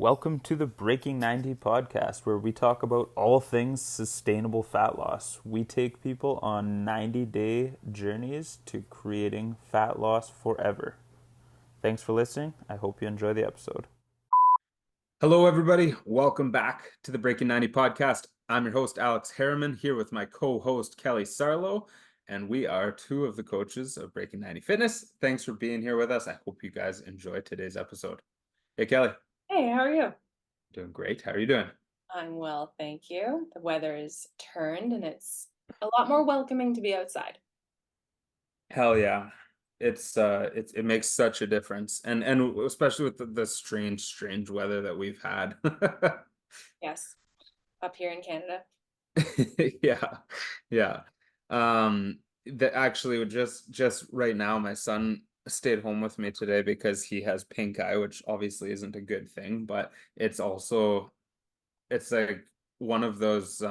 Welcome to the Breaking 90 podcast, where we talk about all things sustainable fat loss. We take people on 90-day journeys to creating fat loss forever. Thanks for listening. I hope you enjoy the episode. Hello, everybody. Welcome back to the Breaking 90 podcast. I'm your host, Alex Harriman, here with my co-host, Kelly Sarlo, and we are two of the coaches of Breaking 90 Fitness. Thanks for being here with us. I hope you guys enjoy today's episode. Hey, Kelly. Hey, how are you? Doing great. How are you doing? I'm well, thank you. The weather is turned and it's a lot more welcoming to be outside. Hell yeah. It makes such a difference. And especially with the strange weather that we've had. Yes, up here in Canada. Yeah. Yeah. That actually would just right now, my son stayed home with me today because he has pink eye, which obviously isn't a good thing, but it's like one of those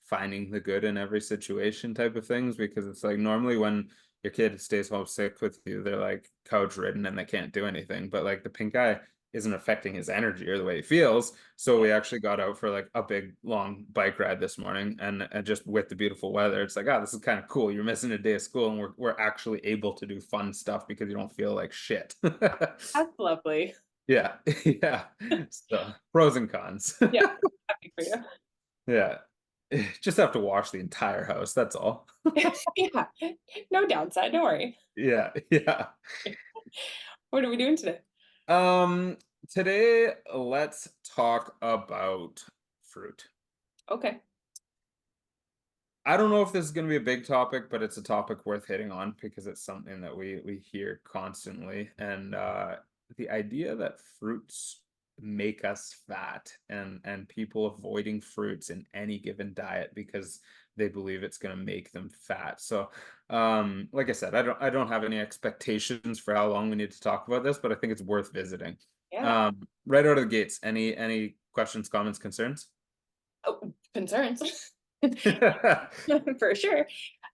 finding the good in every situation type of things, because it's like normally when your kid stays home sick with you, they're like couch ridden and they can't do anything, but like the pink eye isn't affecting his energy or the way he feels. So we actually got out for like a big long bike ride this morning, and just with the beautiful weather, it's like, oh, this is kind of cool. You're missing a day of school and we're actually able to do fun stuff because you don't feel like shit. That's lovely. Yeah. Yeah. So pros and cons. Yeah, happy for you. Yeah. Just have to wash the entire house. That's all. Yeah, no downside, don't worry. Yeah. Yeah. What are we doing today? Um, Today let's talk about fruit. Okay. I don't know if this is going to be a big topic, but it's a topic worth hitting on because it's something that we hear constantly. And the idea that fruits make us fat, and people avoiding fruits in any given diet because they believe it's going to make them fat. So, like I said, I don't have any expectations for how long we need to talk about this, but I think it's worth visiting. Yeah. Right out of the gates, any questions, comments, concerns? Oh, concerns. For sure.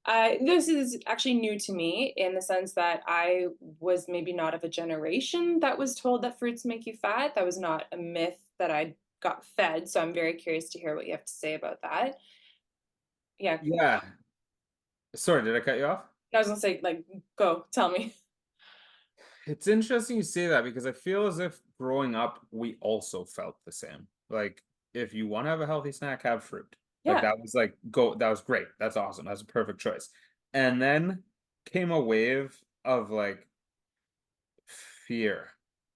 This is actually new to me in the sense that I was maybe not of a generation that was told that fruits make you fat. That was not a myth that I got fed. So I'm very curious to hear what you have to say about that. Yeah, Yeah. Sorry, did I cut you off? I was gonna say, like, go tell me. It's interesting you say that because I feel as if growing up, we also felt the same. Like, if you want to have a healthy snack, have fruit. Like, Yeah. that was like, go, that was great. That's awesome. That's a perfect choice. And then came a wave of like fear,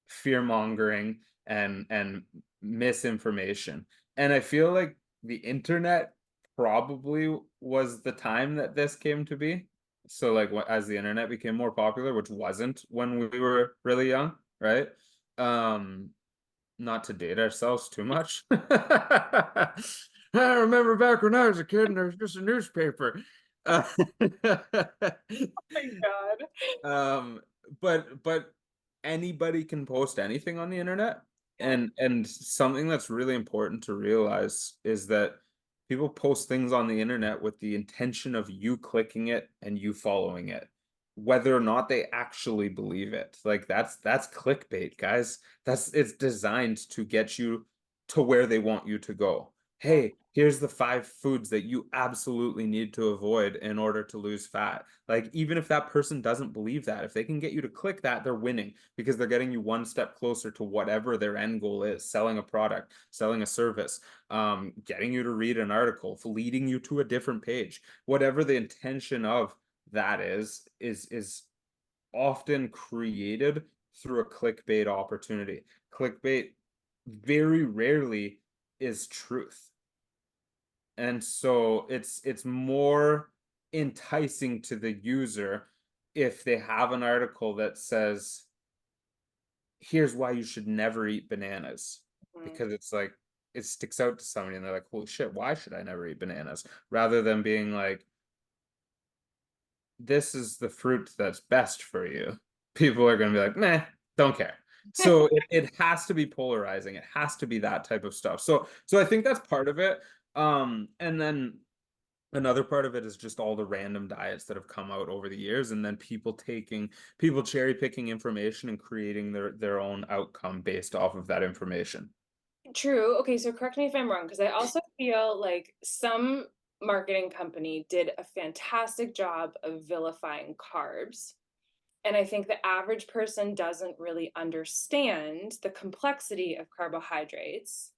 fear mongering, and misinformation. And I feel like the internet probably was the time that this came to be. So like as the internet became more popular, which wasn't when we were really young, right? Um, Not to date ourselves too much. I remember back when I was a kid and there was just a newspaper. Uh, My God. um, but anybody can post anything on the internet, Yeah. and something that's really important to realize is that people post things on the internet with the intention of you clicking it and you following it, whether or not they actually believe it. Like that's clickbait, guys. It's designed to get you to where they want you to go. Yeah. Hey, here's the 5 foods that you absolutely need to avoid in order to lose fat. Like, even if that person doesn't believe that, if they can get you to click that, they're winning because they're getting you one step closer to whatever their end goal is: selling a product, selling a service, getting you to read an article, leading you to a different page. Whatever the intention of that is often created through a clickbait opportunity. Clickbait very rarely is truth. And so it's more enticing to the user if they have an article that says, here's why you should never eat bananas. Mhm. Because it's like it sticks out to somebody and they're like, holy shit, why should I never eat bananas? Rather than being like, this is the fruit that's best for you. People are gonna be like, nah, don't care. So it has to be polarizing. It has to be that type of stuff. So I think that's part of it. And then Another part of it is just all the random diets that have come out over the years, and then people cherry picking information and creating their own outcome based off of that information. True. Okay, so correct me if I'm wrong, because I also feel like some marketing company did a fantastic job of vilifying carbs. And I think the average person doesn't really understand the complexity of carbohydrates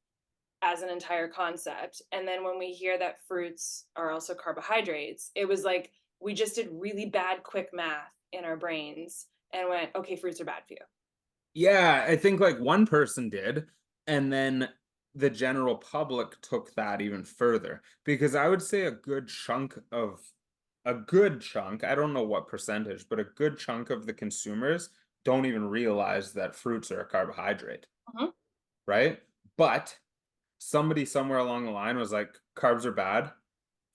as an entire concept. And then when we hear that fruits are also carbohydrates, it was like we just did really bad quick math in our brains and went, okay, fruits are bad for you. Yeah, I think like one person did, and then the general public took that even further because I would say a good chunk, I don't know what percentage, but a good chunk of the consumers don't even realize that fruits are a carbohydrate, Mhm. right? But somebody somewhere along the line was like, carbs are bad,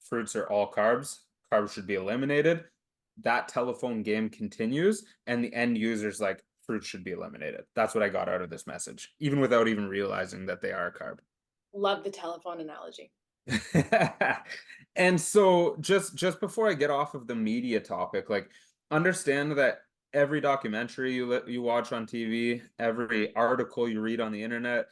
fruits are all carbs, carbs should be eliminated. That telephone game continues, and the end user's like, fruits should be eliminated. That's what I got out of this message, even without even realizing that they are a carb. Love the telephone analogy. And so just before I get off of the media topic, like understand that every documentary you watch on TV, every article you read on the internet,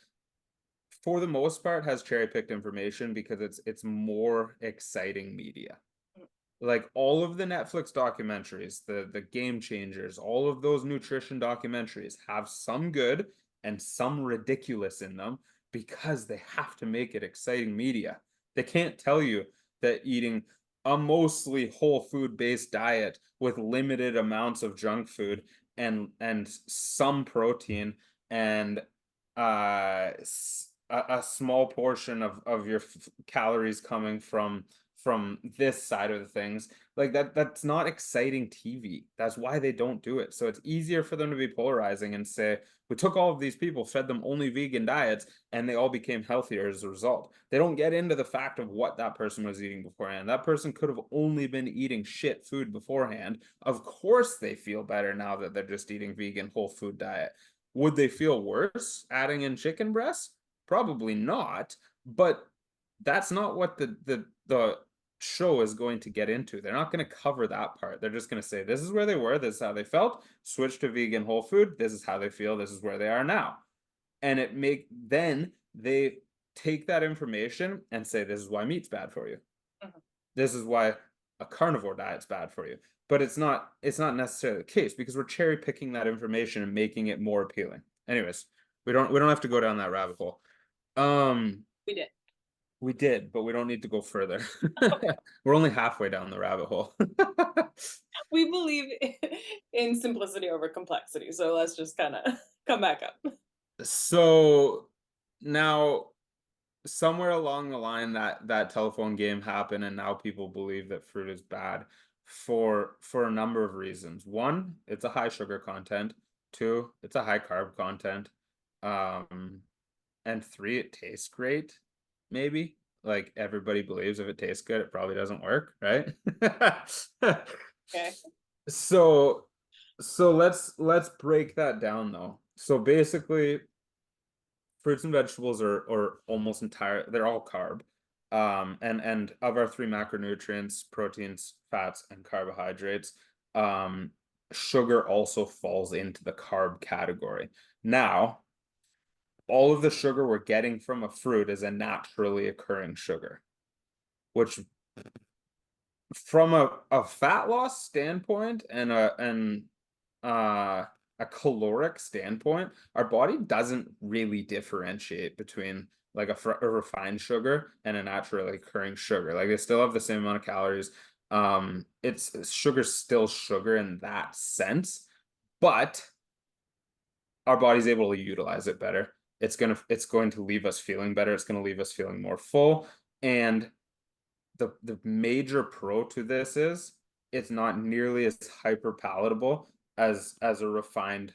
for the most part has cherry-picked information because it's more exciting media. Mm. Like all of the Netflix documentaries, the game changers, all of those nutrition documentaries have some good and some ridiculous in them because they have to make it exciting media. They can't tell you that eating a mostly whole food based diet with limited amounts of junk food and some protein and a small portion of your calories coming from this side of the things like that's not exciting TV. That's why they don't do it. So it's easier for them to be polarizing and say we took all of these people, fed them only vegan diets, and they all became healthier as a result. They don't get into the fact of what that person was eating beforehand. That person could have only been eating shit food beforehand. Of course they feel better now that they're just eating vegan whole food diet. Would they feel worse adding in chicken breasts? Probably not, but that's not what the show is going to get into. They're not going to cover that part. They're just going to say this is where they were, this is how they felt, switch to vegan whole food, this is how they feel, this is where they are now. And it make then they take that information and say this is why meat's bad for you. Mhm. This is why a carnivore diet's bad for you. But it's not necessarily the case because we're cherry picking that information and making it more appealing. Anyways, we don't have to go down that rabbit hole. Um, We did. we did, but we don't need to go further. We're only halfway down the rabbit hole. We believe in simplicity over complexity. So let's just kind of come back up. So now somewhere along the line that telephone game happened and now people believe that fruit is bad for a number of reasons. One, it's a high sugar content. Two, it's a high carb content. Um, and three, it tastes great, maybe. Like everybody believes if it tastes good, it probably doesn't work, right? Okay. So let's break that down though. So basically, fruits and vegetables are almost entire, they're all carb. And of our three macronutrients, proteins, fats, and carbohydrates, um, sugar also falls into the carb category. Now, all of the sugar we're getting from a fruit is a naturally occurring sugar, which from a fat loss standpoint uh a caloric standpoint, our body doesn't really differentiate between like a refined sugar and a naturally occurring sugar. Like they still have the same amount of calories. It's sugar's still sugar in that sense, but our body's able to utilize it better. It's going to leave us feeling better. It's going to leave us feeling more full. And the major pro to this is it's not nearly as hyper palatable as a refined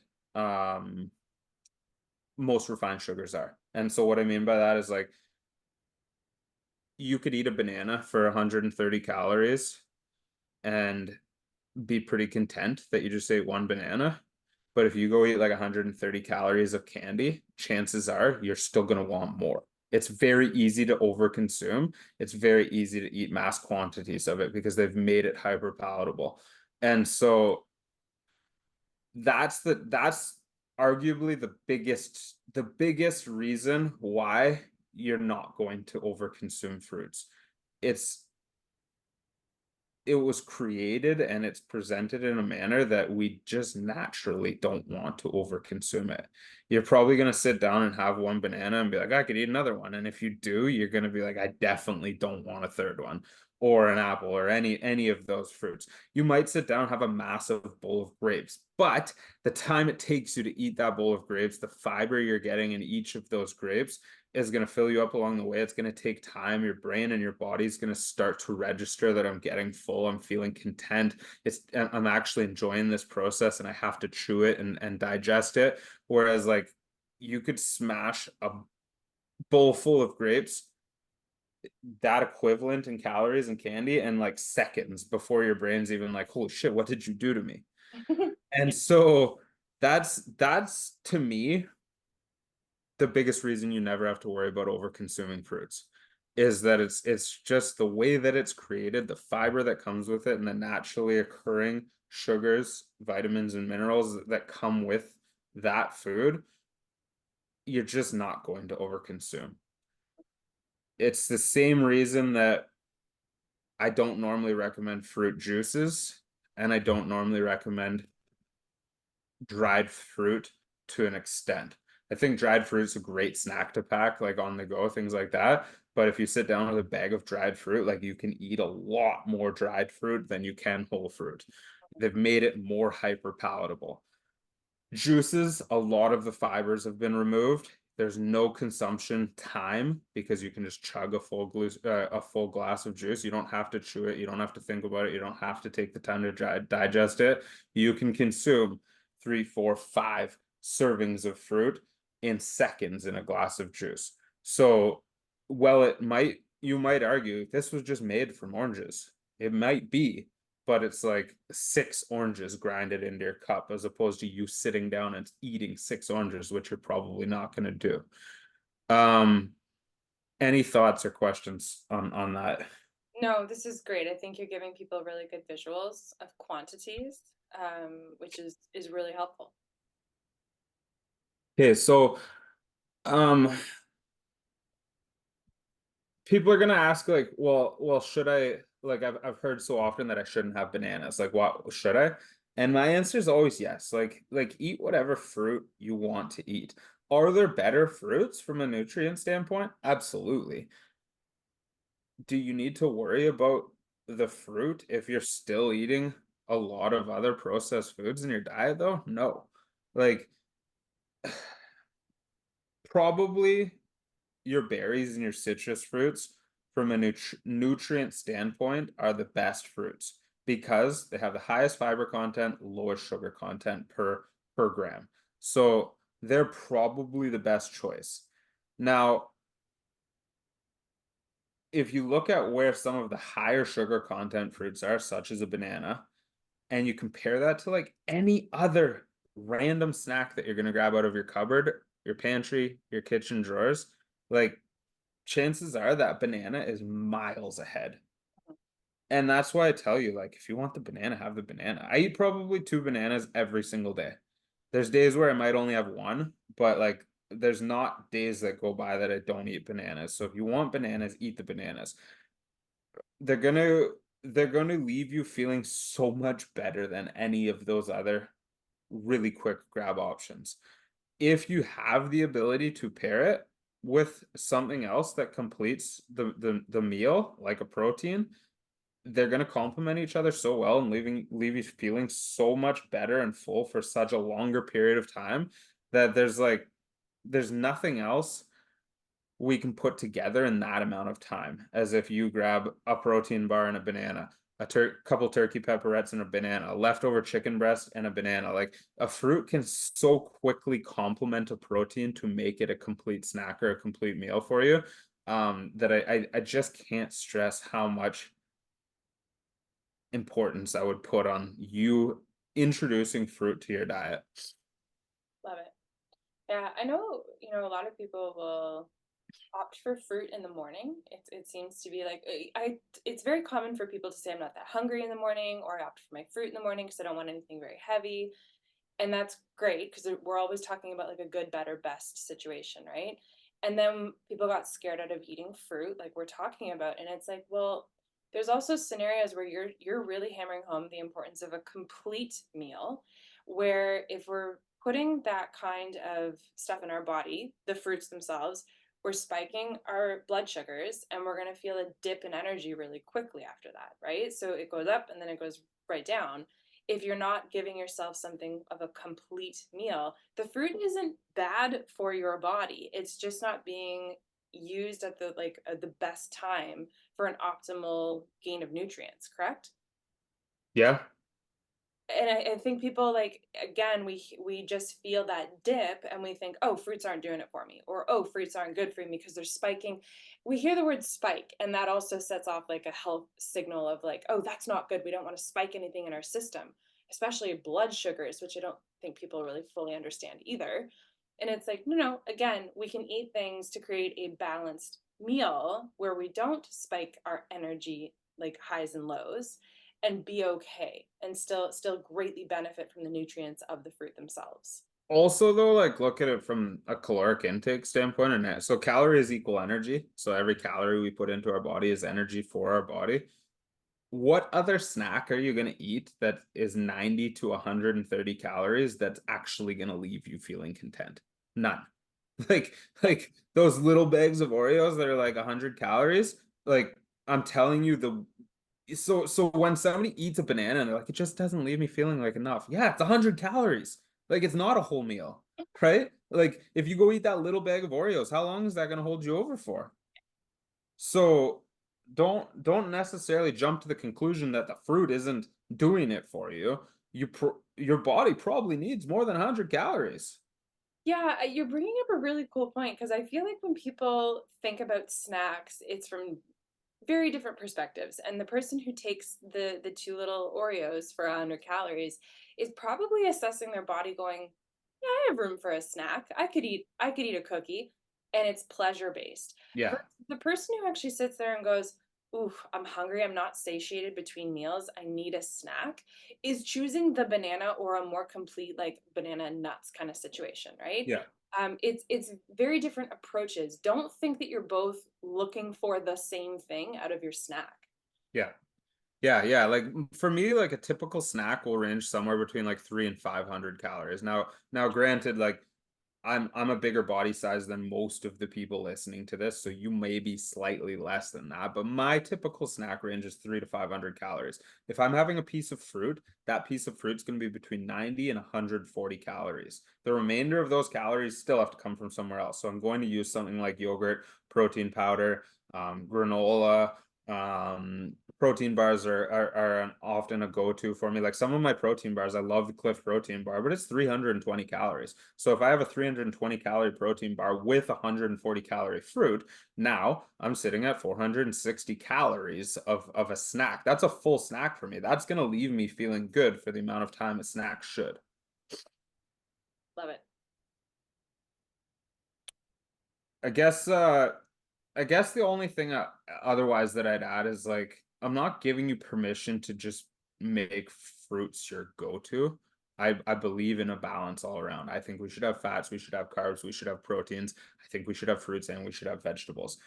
most refined sugars are. And so what I mean by that is like you could eat a banana for 130 calories and be pretty content that you just ate one banana. But if you go eat like 130 calories of candy, chances are you're still going to want more. It's very easy to overconsume. It's very easy to eat mass quantities of it because they've made it hyper palatable. And so that's arguably the biggest reason why you're not going to overconsume fruits. It's it was created and it's presented in a manner that we just naturally don't want to overconsume it. You're probably going to sit down and have one banana and be like, I could eat another one. And if you do, you're going to be like, I definitely don't want a third one or an apple or any of those fruits. You might sit down and have a massive bowl of grapes, but the time it takes you to eat that bowl of grapes, the fiber you're getting in each of those grapes is going to fill you up along the way. It's going to take time. Your brain and your body is going to start to register that I'm getting full. I'm feeling content. I'm actually enjoying this process and I have to chew it and digest it. Whereas like you could smash a bowl full of grapes, that equivalent in calories and candy in like seconds before your brain's even like, holy shit, what did you do to me? And so that's to me the biggest reason you never have to worry about over consuming fruits is that it's just the way that it's created, the fiber that comes with it, and the naturally occurring sugars, vitamins, and minerals that come with that food. You're just not going to overconsume. It's the same reason that I don't normally recommend fruit juices, and I don't normally recommend dried fruit to an extent. I think dried fruit's a great snack to pack, like on the go, things like that. But if you sit down with a bag of dried fruit, like you can eat a lot more dried fruit than you can whole fruit. They've made it more hyper palatable. Juices, a lot of the fibers have been removed. There's no consumption time because you can just chug a full glass of juice. You don't have to chew it. You don't have to think about it. You don't have to take the time to digest it. You can consume 3, 4, 5 servings of fruit in seconds in a glass of juice. So, well, you might argue this was just made from oranges. It might be, but it's like 6 oranges grinded into your cup as opposed to you sitting down and eating 6 oranges, which you're probably not going to do. Um, any thoughts or questions on that? No, this is great. I think you're giving people really good visuals of quantities, which is really helpful. Okay, so um people are gonna ask like, well, should I like I've heard so often that I shouldn't have bananas. Like, what should I? And my answer is always yes. Like eat whatever fruit you want to eat. Are there better fruits from a nutrient standpoint? Absolutely. Do you need to worry about the fruit if you're still eating a lot of other processed foods in your diet though? No. Like probably your berries and your citrus fruits from a nutrient standpoint are the best fruits because they have the highest fiber content, lowest sugar content per gram. So they're probably the best choice. Now, if you look at where some of the higher sugar content fruits are, such as a banana, and you compare that to like any other random snack that you're going to grab out of your cupboard, your pantry, your kitchen drawers, like chances are that banana is miles ahead. And that's why I tell you, like, if you want the banana, have the banana. I eat probably 2 bananas every single day. There's days where I might only have one, but like, there's not days that go by that I don't eat bananas. So if you want bananas, eat the bananas. They're gonna they're gonna leave you feeling so much better than any of those other really quick grab options. If you have the ability to pair it with something else that completes the meal, like a protein, they're going to complement each other so well and leave you feeling so much better and full for such a longer period of time that there's nothing else we can put together in that amount of time as if you grab a protein bar and a banana, couple turkey pepperettes and a banana, a leftover chicken breast and a banana. Like a fruit can so quickly complement a protein to make it a complete snack or a complete meal for you, that I just can't stress how much importance I would put on you introducing fruit to your diet. Love it. Yeah, I know, a lot of people will. opt for fruit in the morning. It seems to be like it's very common for people to say I'm not that hungry in the morning, or I opt for my fruit in the morning because I don't want anything very heavy. And that's great because we're always talking about like a good, better, best situation, right? And then people got scared out of eating fruit, like we're talking about, and it's like, well, there's also scenarios where you're really hammering home the importance of a complete meal, where if we're putting that kind of stuff in our body, the fruits themselves, we're spiking our blood sugars and we're going to feel a dip in energy really quickly after that, right? So it goes up and then it goes right down. If you're not giving yourself something of a complete meal, the fruit isn't bad for your body. It's just not being used at the best time for an optimal gain of nutrients, correct? Yeah. And I think people like again we just feel that dip and we think, oh, fruits aren't doing it for me, or oh, fruits aren't good for me because they're spiking. We hear the word spike and that also sets off like a health signal of like, oh, that's not good, we don't want to spike anything in our system, especially blood sugars, which I don't think people really fully understand either. And it's like, no, no, again, we can eat things to create a balanced meal where we don't spike our energy like highs and lows, and be okay and still greatly benefit from the nutrients of the fruit themselves. Also, though, like look at it from a caloric intake standpoint, and so calories equal energy. So every calorie we put into our body is energy for our body. What other snack are you going to eat that is 90 to 130 calories that's actually going to leave you feeling content? None. Like those little bags of Oreos that are like 100 calories, like I'm telling you so when somebody eats a banana and they're like it just doesn't leave me feeling like enough. Yeah, it's 100 calories. Like it's not a whole meal, right? Like if you go eat that little bag of Oreos, how long is that going to hold you over for? So don't necessarily jump to the conclusion that the fruit isn't doing it for you. Your body probably needs more than 100 calories. Yeah, you're bringing up a really cool point because I feel like when people think about snacks, it's from very different perspectives. And the person who takes the two little Oreos for 100 calories is probably assessing their body going, "Yeah, I have room for a snack. I could eat a cookie." And it's pleasure based. Yeah. Versus the person who actually sits there and goes, "Ooh, I'm hungry. I'm not satiated between meals. I need a snack," is choosing the banana or a more complete like banana and nuts kind of situation, right? Yeah. It's very different approaches. Don't think that you're both looking for the same thing out of your snack. Yeah. Yeah, yeah. Like for me, like a typical snack will range somewhere between like 300 and 500 calories. Now, granted, like I'm a bigger body size than most of the people listening to this, so you may be slightly less than that. But my typical snack range is 300 to 500 calories. If I'm having a piece of fruit, that piece of fruit's going to be between 90 and 140 calories. The remainder of those calories still have to come from somewhere else. So I'm going to use something like yogurt, protein powder, granola, protein bars are often a go-to for me. Like some of my protein bars, I love the Cliff protein bar, but it's 320 calories. So if I have a 320 calorie protein bar with 140 calorie fruit, now I'm sitting at 460 calories of a snack. That's a full snack for me. That's going to leave me feeling good for the amount of time a snack should. Love it. I guess I guess the only thing otherwise that I'd add is like I'm not giving you permission to just make fruits your go-to. I believe in a balance all around. I think we should have fats, we should have carbs, we should have proteins. I think we should have fruits and we should have vegetables.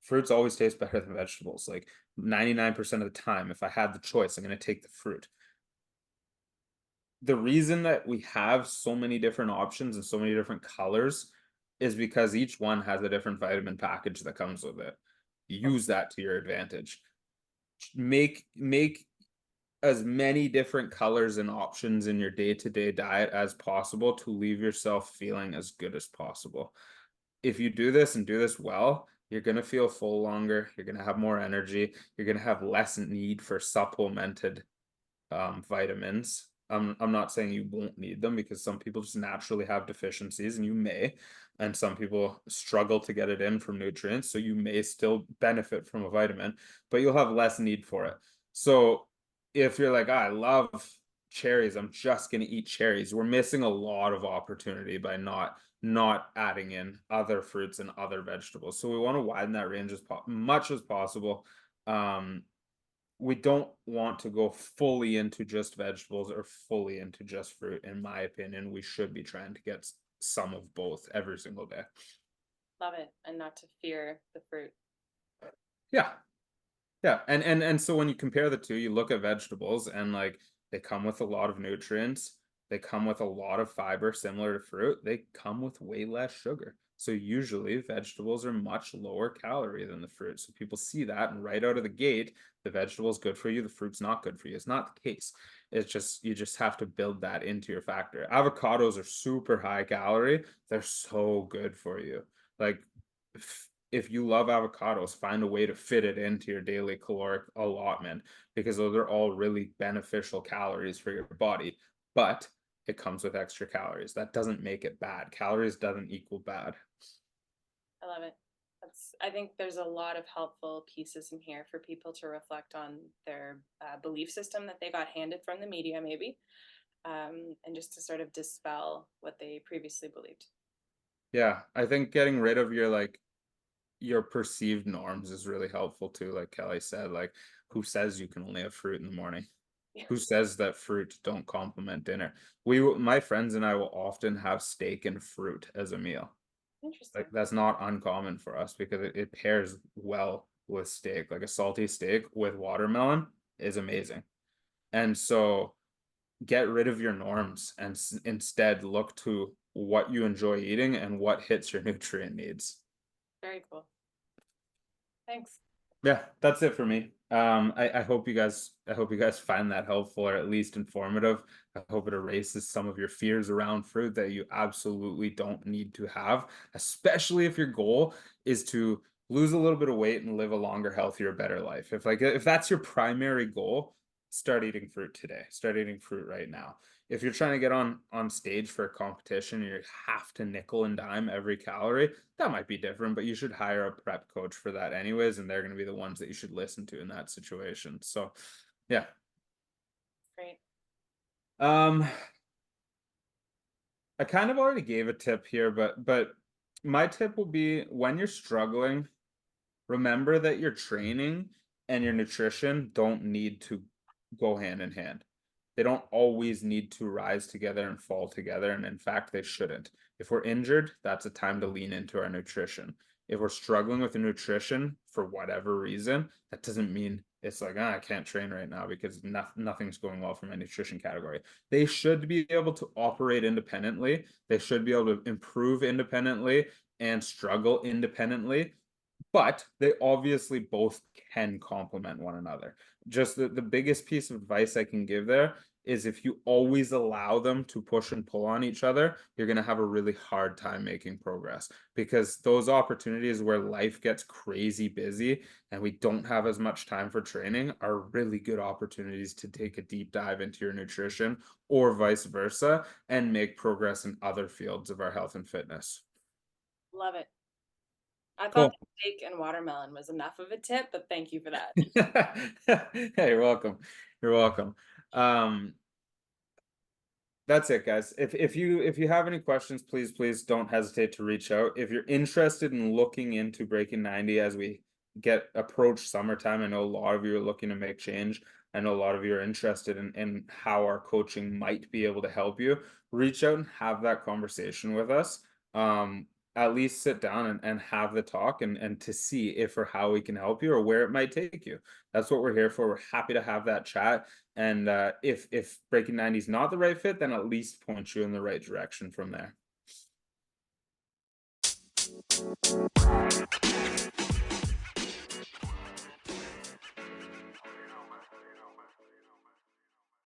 Fruits always taste better than vegetables. Like 99% of the time, if I had the choice, I'm going to take the fruit. The reason that we have so many different options and so many different colors is because each one has a different vitamin package that comes with it. Use that to your advantage. Make as many different colors and options in your day-to-day diet as possible to leave yourself feeling as good as possible. If you do this and do this well, you're going to feel full longer, you're going to have more energy, you're going to have less need for supplemented vitamins. I'm not saying you won't need them because some people just naturally have deficiencies and you may, and some people struggle to get it in from nutrients. So you may still benefit from a vitamin, but you'll have less need for it. So if you're like, I love cherries, I'm just going to eat cherries, we're missing a lot of opportunity by not adding in other fruits and other vegetables. So we want to widen that range as much as possible. Um, we don't want to go fully into just vegetables or fully into just fruit. In my opinion, we should be trying to get some of both every single day. Love it. And not to fear the fruit. Yeah. Yeah, and so when you compare the two, you look at vegetables and like they come with a lot of nutrients, they come with a lot of fiber similar to fruit, they come with way less sugar. So usually vegetables are much lower calorie than the fruit. So people see that and right out of the gate, the vegetable's good for you, the fruit's not good for you. It's not the case. It's just you just have to build that into your factor. Avocados are super high calorie. They're so good for you. Like if you love avocados, find a way to fit it into your daily caloric allotment because those are all really beneficial calories for your body. But it comes with extra calories. That doesn't make it bad. Calories doesn't equal bad. I love it. I think there's a lot of helpful pieces in here for people to reflect on their belief system that they got handed from the media, maybe, and just to sort of dispel what they previously believed. Yeah, I think getting rid of your perceived norms is really helpful too. Like Kelly said, like who says you can only have fruit in the morning? Yeah, Who says that fruit don't complement dinner? My friends and I will often have steak and fruit as a meal. Like interesting. that's not uncommon for us because it pairs well with steak. Like a salty steak with watermelon is amazing. And so get rid of your norms and instead look to what you enjoy eating and what hits your nutrient needs. Very cool. Thanks. Yeah, that's it for me. I hope you guys find that helpful or at least informative. I hope it erases some of your fears around fruit that you absolutely don't need to have, especially if your goal is to lose a little bit of weight and live a longer, healthier, better life. If that's your primary goal, start eating fruit today. Start eating fruit right now. If you're trying to get on stage for a competition and you have to nickel and dime every calorie, that might be different, but you should hire a prep coach for that anyways, and they're going to be the ones that you should listen to in that situation. So, yeah. Great. Um, I kind of already gave a tip here, but my tip will be when you're struggling, remember that your training and your nutrition don't need to go hand in hand. They don't always need to rise together and fall together, and in fact, they shouldn't. If we're injured, that's a time to lean into our nutrition. If we're struggling with the nutrition for whatever reason, that doesn't mean it's like, I can't train right now because nothing's going well for my nutrition category. They should be able to operate independently. They should be able to improve independently and struggle independently, but they obviously both can complement one another. Just the biggest piece of advice I can give there is if you always allow them to push and pull on each other, you're going to have a really hard time making progress because those opportunities where life gets crazy busy and we don't have as much time for training are really good opportunities to take a deep dive into your nutrition or vice versa and make progress in other fields of our health and fitness. Love it. I thought Cool. the steak and watermelon was enough of a tip, but thank you for that. Hey, you're welcome. You're welcome. Um, that's it, guys. If you have any questions, please don't hesitate to reach out. If you're interested in looking into breaking 90 as we get approach summertime, I know a lot of you are looking to make change. I know a lot of you are interested in how our coaching might be able to help you. Reach out and have that conversation with us. Um, at least sit down and have the talk and to see if or how we can help you or where it might take you. That's what we're here for. We're happy to have that chat. And if breaking 90 is not the right fit, then at least point you in the right direction from there.